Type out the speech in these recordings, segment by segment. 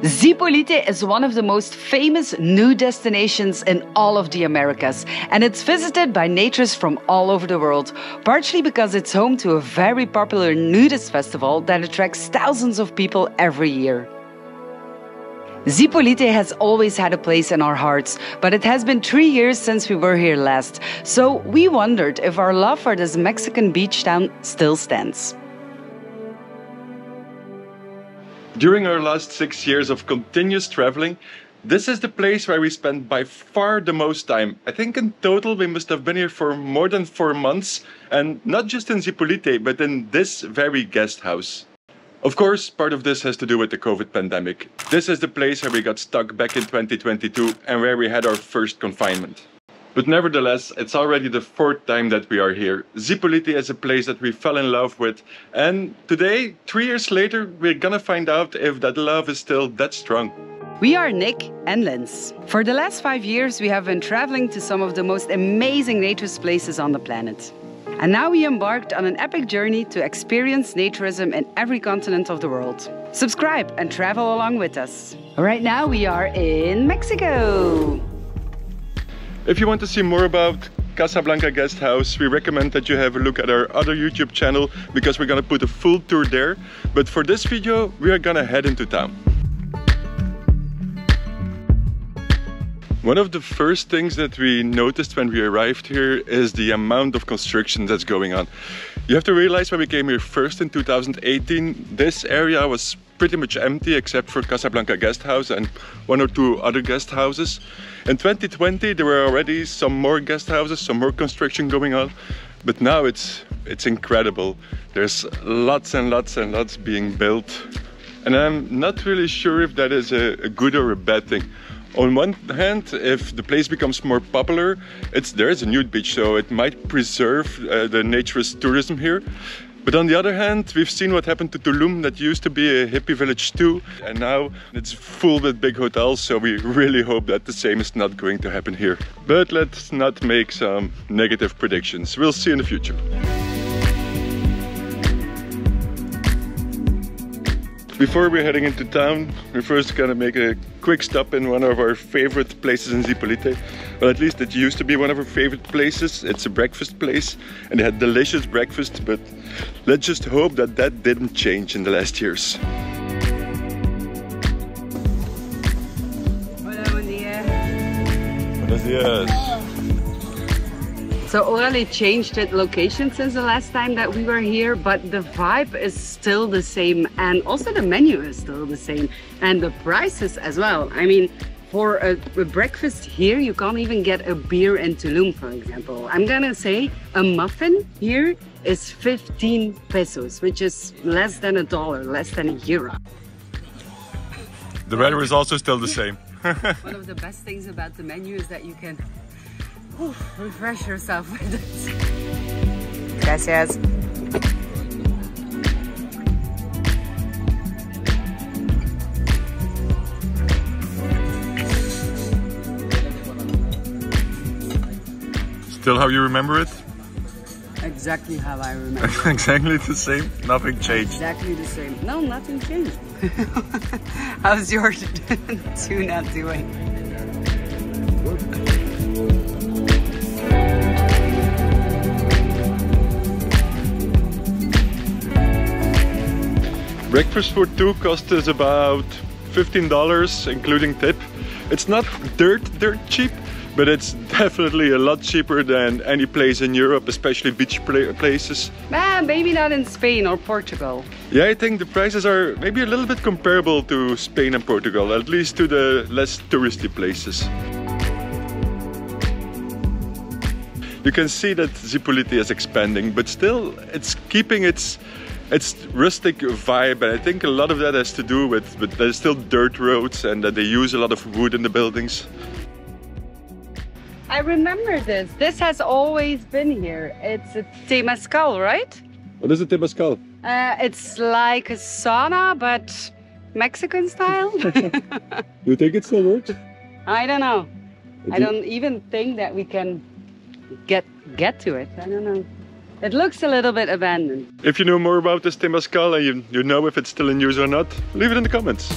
Zipolite is one of the most famous nude destinations in all of the Americas, and it's visited by naturists from all over the world, partially because it's home to a very popular nudist festival that attracts thousands of people every year. Zipolite has always had a place in our hearts, but it has been 3 years since we were here last, so we wondered if our love for this Mexican beach town still stands. During our last 6 years of continuous traveling, this is the place where we spent by far the most time. I think in total we must have been here for more than 4 months, and not just in Zipolite, but in this very guest house. Of course, part of this has to do with the COVID pandemic. This is the place where we got stuck back in 2022 and where we had our first confinement. But nevertheless, it's already the 4th time that we are here. Zipolite is a place that we fell in love with. And today, 3 years later, we're gonna find out if that love is still that strong. We are Nick and Linz. For the last 5 years, we have been traveling to some of the most amazing naturist places on the planet. And now we embarked on an epic journey to experience naturism in every continent of the world. Subscribe and travel along with us. Right now, we are in Mexico. If you want to see more about Casablanca Guest House, we recommend that you have a look at our other YouTube channel because we're gonna put a full tour there. But for this video, we are gonna head into town. One of the first things that we noticed when we arrived here is the amount of construction that's going on. You have to realize when we came here first in 2018, this area was pretty much empty except for Casablanca Guest House and 1 or 2 other guest houses. In 2020 there were already some more guest houses, some more construction going on, but now it's incredible. There's lots and lots and lots being built, and I'm not really sure if that is a good or a bad thing. On one hand, if the place becomes more popular, there is a nude beach, so it might preserve the naturist tourism here. But on the other hand, we've seen what happened to Tulum, that used to be a hippie village too, and now it's full with big hotels, so we really hope that the same is not going to happen here. But let's not make some negative predictions. We'll see in the future. Before we're heading into town, we're first gonna make a quick stop in one of our favorite places in Zipolite. Well, at least it used to be one of our favorite places. It's a breakfast place and they had delicious breakfast, but let's just hope that that didn't change in the last years. Hola, buen día. Buenos días. So Aurélie changed its location since the last time that we were here, but the vibe is still the same, and also the menu is still the same, and the prices as well. I mean, for a breakfast here, you can't even get a beer in Tulum, for example. I'm gonna say a muffin here is 15 pesos, which is less than $1, less than €1. The weather is also still the same. One of the best things about the menu is that you can refresh yourself with it. Gracias. Still how you remember it? Exactly how I remember. Exactly the same? Nothing changed? Exactly the same. No, nothing changed. How's your tuna doing? Breakfast for 2 cost us about $15, including tip. It's not dirt cheap, but it's definitely a lot cheaper than any place in Europe, especially beach places. Maybe not in Spain or Portugal. Yeah, I think the prices are maybe a little bit comparable to Spain and Portugal, at least to the less touristy places. You can see that Zipolite is expanding, but still it's keeping its rustic vibe, and I think a lot of that has to do with there's still dirt roads and that they use a lot of wood in the buildings. I remember this. This has always been here. It's a Temazcal, right? What is a Temazcal? It's like a sauna, but Mexican style. You think it still works? I don't know. I don't even think that we can get to it. I don't know. It looks a little bit abandoned. If you know more about this Temazcal and you know if it's still in use or not, leave it in the comments.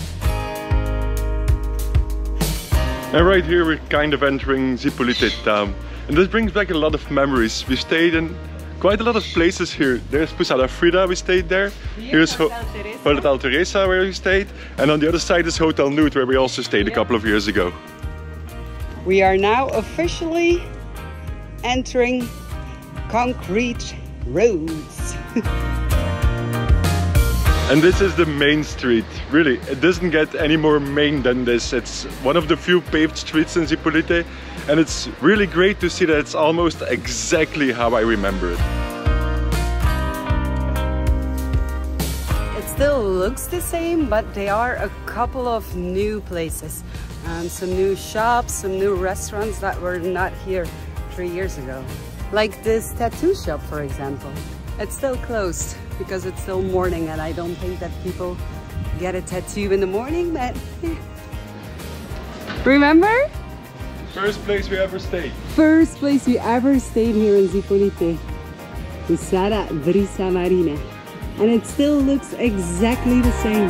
And right here we're kind of entering Zipolite town. And this brings back a lot of memories. We stayed in quite a lot of places here. There's Posada Frida, we stayed there. Here's Hotel Teresa, where we stayed. And on the other side is Hotel Nude, where we also stayed a couple of years ago. We are now officially entering concrete roads. And this is the main street. Really, it doesn't get any more main than this. It's one of the few paved streets in Zipolite, and it's really great to see that it's almost exactly how I remember it. It still looks the same, but there are a couple of new places. Some new shops, some new restaurants that were not here 3 years ago. Like this tattoo shop, for example. It's still closed because it's still morning, and I don't think that people get a tattoo in the morning, but remember? First place we ever stayed. First place we ever stayed here in Zipolite. Posada Brisa Marina. And it still looks exactly the same.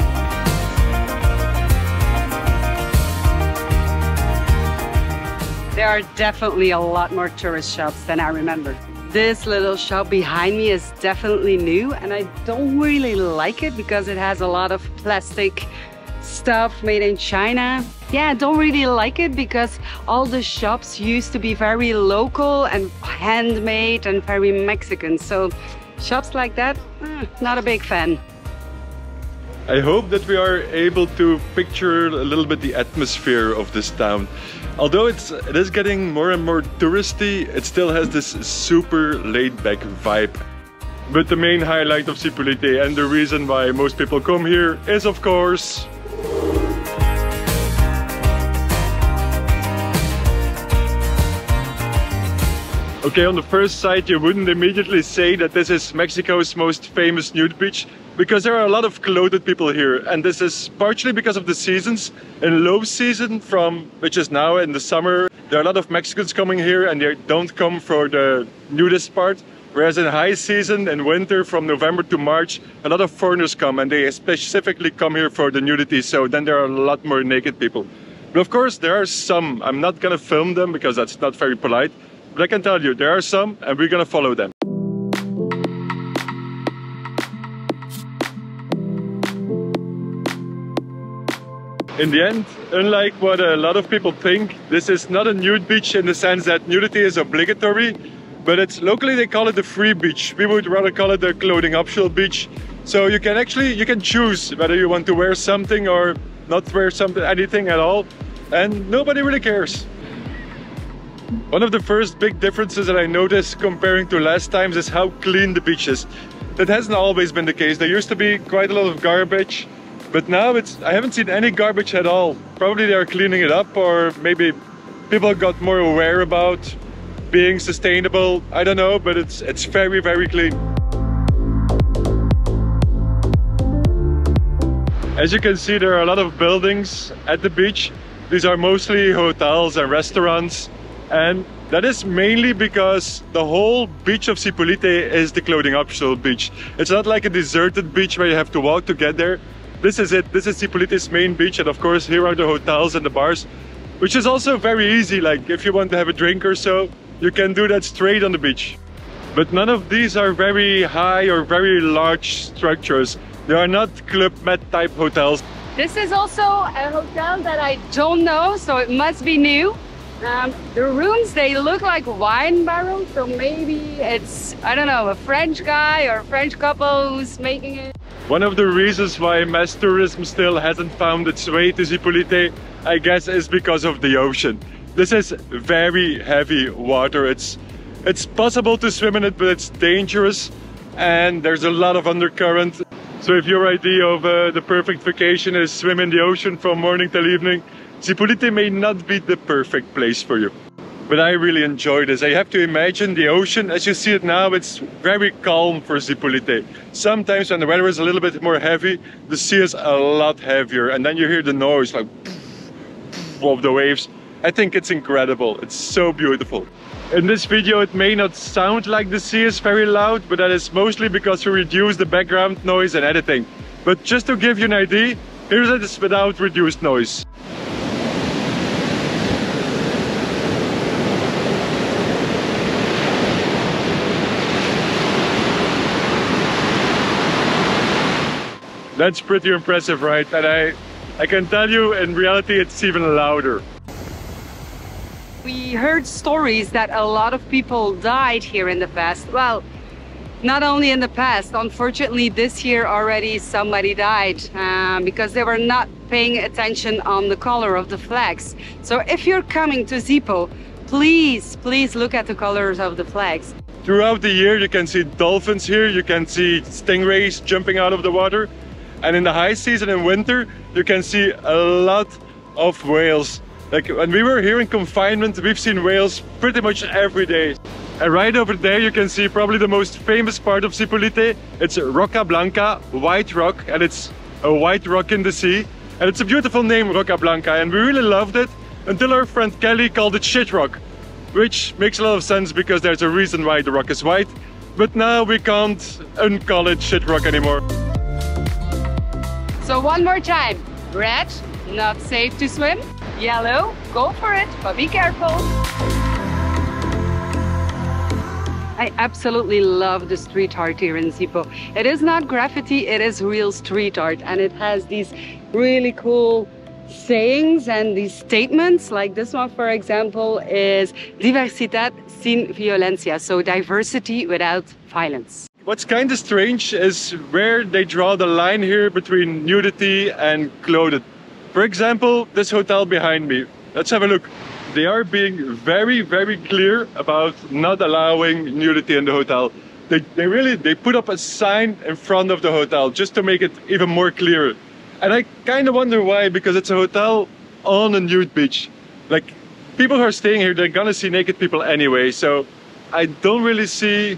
There are definitely a lot more tourist shops than I remember. This little shop behind me is definitely new, and I don't really like it because it has a lot of plastic stuff made in China. Yeah, I don't really like it because all the shops used to be very local and handmade and very Mexican. So shops like that, not a big fan. I hope that we are able to picture a little bit the atmosphere of this town. Although it is getting more and more touristy, it still has this super laid-back vibe. But the main highlight of Zipolite, and the reason why most people come here, is of course okay, on the first sight you wouldn't immediately say that this is Mexico's most famous nude beach, because there are a lot of clothed people here, and this is partially because of the seasons. In low season, which is now in the summer, there are a lot of Mexicans coming here and they don't come for the nudist part. Whereas in high season, in winter, from November to March, a lot of foreigners come and they specifically come here for the nudity, so then there are a lot more naked people. But of course there are some, I'm not gonna film them because that's not very polite, but I can tell you there are some and we're gonna follow them. In the end, unlike what a lot of people think, this is not a nude beach in the sense that nudity is obligatory, but it's locally they call it the free beach. We would rather call it the clothing optional beach. So you can choose whether you want to wear something or not wear anything at all, and nobody really cares. One of the first big differences that I noticed comparing to last times is how clean the beach is. That hasn't always been the case. There used to be quite a lot of garbage. But now I haven't seen any garbage at all. Probably they are cleaning it up, or maybe people got more aware about being sustainable. I don't know, but it's very, very clean. As you can see, there are a lot of buildings at the beach. These are mostly hotels and restaurants. And that is mainly because the whole beach of Zipolite is the clothing optional beach. It's not like a deserted beach where you have to walk to get there. This is it. This is Zipolite's main beach, and of course here are the hotels and the bars, which is also very easy. Like if you want to have a drink or so, you can do that straight on the beach. But none of these are very high or very large structures. They are not Club Med type hotels. This is also a hotel that I don't know, so it must be new. The rooms, they look like wine barrels, so maybe it's, I don't know, a French guy or a French couple who's making it. One of the reasons why mass tourism still hasn't found its way to Zipolite, I guess, is because of the ocean. This is very heavy water. It's possible to swim in it, but it's dangerous, and there's a lot of undercurrent. So if your idea of the perfect vacation is swim in the ocean from morning till evening, Zipolite may not be the perfect place for you. But I really enjoy this. I have to imagine the ocean, as you see it now, it's very calm for Zipolite. Sometimes when the weather is a little bit more heavy, the sea is a lot heavier, and then you hear the noise like of the waves. I think it's incredible. It's so beautiful. In this video it may not sound like the sea is very loud, but that is mostly because we reduce the background noise and editing. But just to give you an idea, here's it without reduced noise. That's pretty impressive, right? And I can tell you, in reality, it's even louder. We heard stories that a lot of people died here in the past. Well, not only in the past, unfortunately this year already somebody died because they were not paying attention on the color of the flags. So if you're coming to Xipo, please look at the colors of the flags. Throughout the year you can see dolphins here, you can see stingrays jumping out of the water, and in the high season in winter you can see a lot of whales. Like when we were here in confinement, we've seen whales pretty much every day. And right over there you can see probably the most famous part of Zipolite. It's Roca Blanca, white rock, and it's a white rock in the sea. And it's a beautiful name, Roca Blanca, and we really loved it until our friend Kelly called it shit rock. Which makes a lot of sense because there's a reason why the rock is white. But now we can't uncall it shit rock anymore. So one more time. Red, not safe to swim. Yellow, go for it, but be careful. I absolutely love the street art here in Xipo. It is not graffiti, it is real street art, and it has these really cool sayings and these statements. Like this one, for example, is Diversitat sin violencia, so diversity without violence. What's kind of strange is where they draw the line here between nudity and clothed. For example, this hotel behind me. Let's have a look. They are being very clear about not allowing nudity in the hotel. They put up a sign in front of the hotel just to make it even more clear. And I kind of wonder why, because it's a hotel on a nude beach. Like, people who are staying here, they're gonna see naked people anyway. So I don't really see,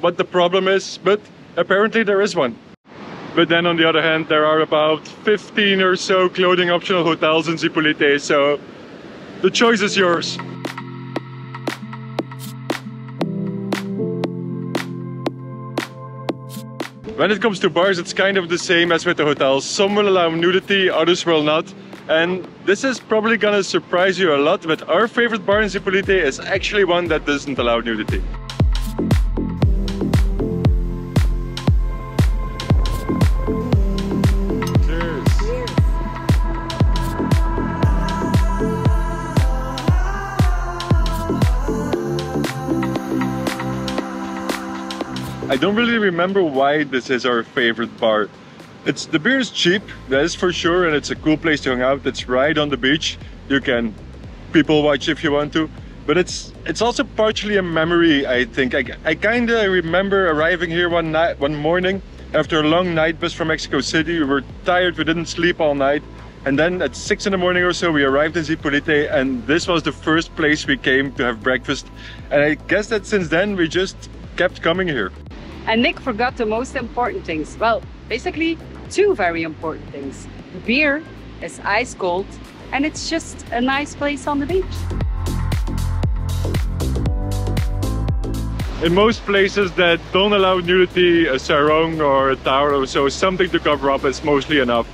what the problem is, but apparently there is one. But then on the other hand, there are about 15 or so clothing optional hotels in Zipolite, so the choice is yours. When it comes to bars, it's kind of the same as with the hotels. Some will allow nudity, others will not. And this is probably gonna surprise you a lot, but our favorite bar in Zipolite is actually one that doesn't allow nudity. I don't really remember why this is our favorite bar. The beer is cheap, that is for sure, and it's a cool place to hang out. It's right on the beach. You can people watch if you want to, but it's also partially a memory, I think. I kind of remember arriving here one morning after a long night bus from Mexico City. We were tired, we didn't sleep all night, and then at 6 in the morning or so we arrived in Zipolite, and this was the first place we came to have breakfast. And I guess that since then we just kept coming here. And Nick forgot the most important things. Well, basically two very important things. The beer is ice cold and it's just a nice place on the beach. In most places that don't allow nudity, a sarong or a towel or so, something to cover up is mostly enough.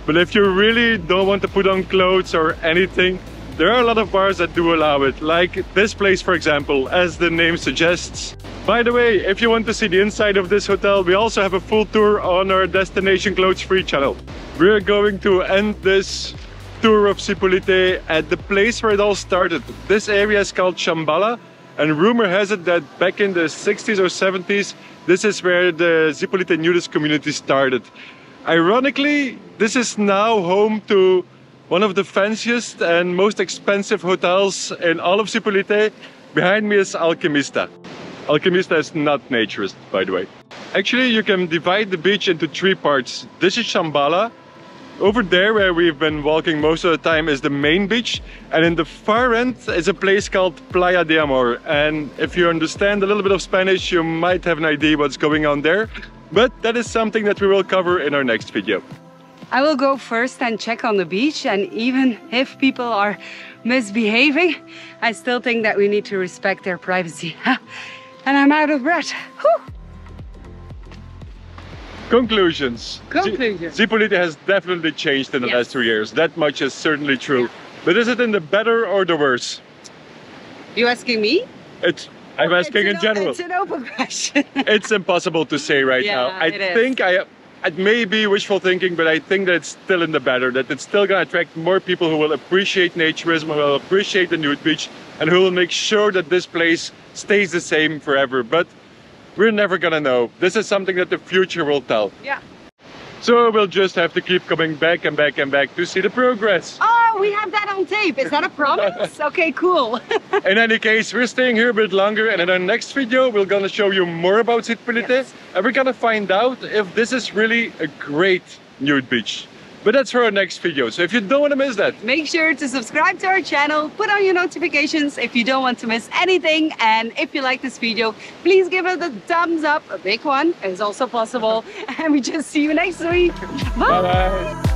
But if you really don't want to put on clothes or anything, there are a lot of bars that do allow it, like this place for example, as the name suggests. By the way, if you want to see the inside of this hotel, we also have a full tour on our Destination Clothes Free channel. We're going to end this tour of Zipolite at the place where it all started. This area is called Shambhala, and rumor has it that back in the 60s or 70s, this is where the Zipolite nudist community started. Ironically, this is now home to one of the fanciest and most expensive hotels in all of Zipolite. Behind me is Alquimista. Alquimista is not naturist, by the way. Actually, you can divide the beach into 3 parts. This is Shambhala. Over there, where we've been walking most of the time, is the main beach. And in the far end is a place called Playa de Amor. And if you understand a little bit of Spanish, you might have an idea what's going on there. But that is something that we will cover in our next video. I will go first and check on the beach, and even if people are misbehaving, I still think that we need to respect their privacy. And I'm out of breath. Whew. Conclusions. Zipolite has definitely changed in the last 2 years. That much is certainly true. Yeah. But is it in the better or the worse? You asking me? I'm asking in general. It's an open question. It's impossible to say right now. I it may be wishful thinking, but I think that it's still in the better, that it's still going to attract more people who will appreciate naturism, who will appreciate the nude beach, and who will make sure that this place stays the same forever. But we're never gonna know. This is something that the future will tell. Yeah. So we'll just have to keep coming back and back and back to see the progress. Oh, we have that on tape. Is that a promise? Okay, cool. In any case, we're staying here a bit longer, and in our next video we're gonna show you more about Zietpolite, Yes. and we're gonna find out if this is really a great nude beach. But that's for our next video, so if you don't want to miss that, Make sure to subscribe to our channel, put on your notifications if you don't want to miss anything. And if you like this video, please give it a thumbs up. A big one is also possible. And we just see you next week. Bye. bye bye!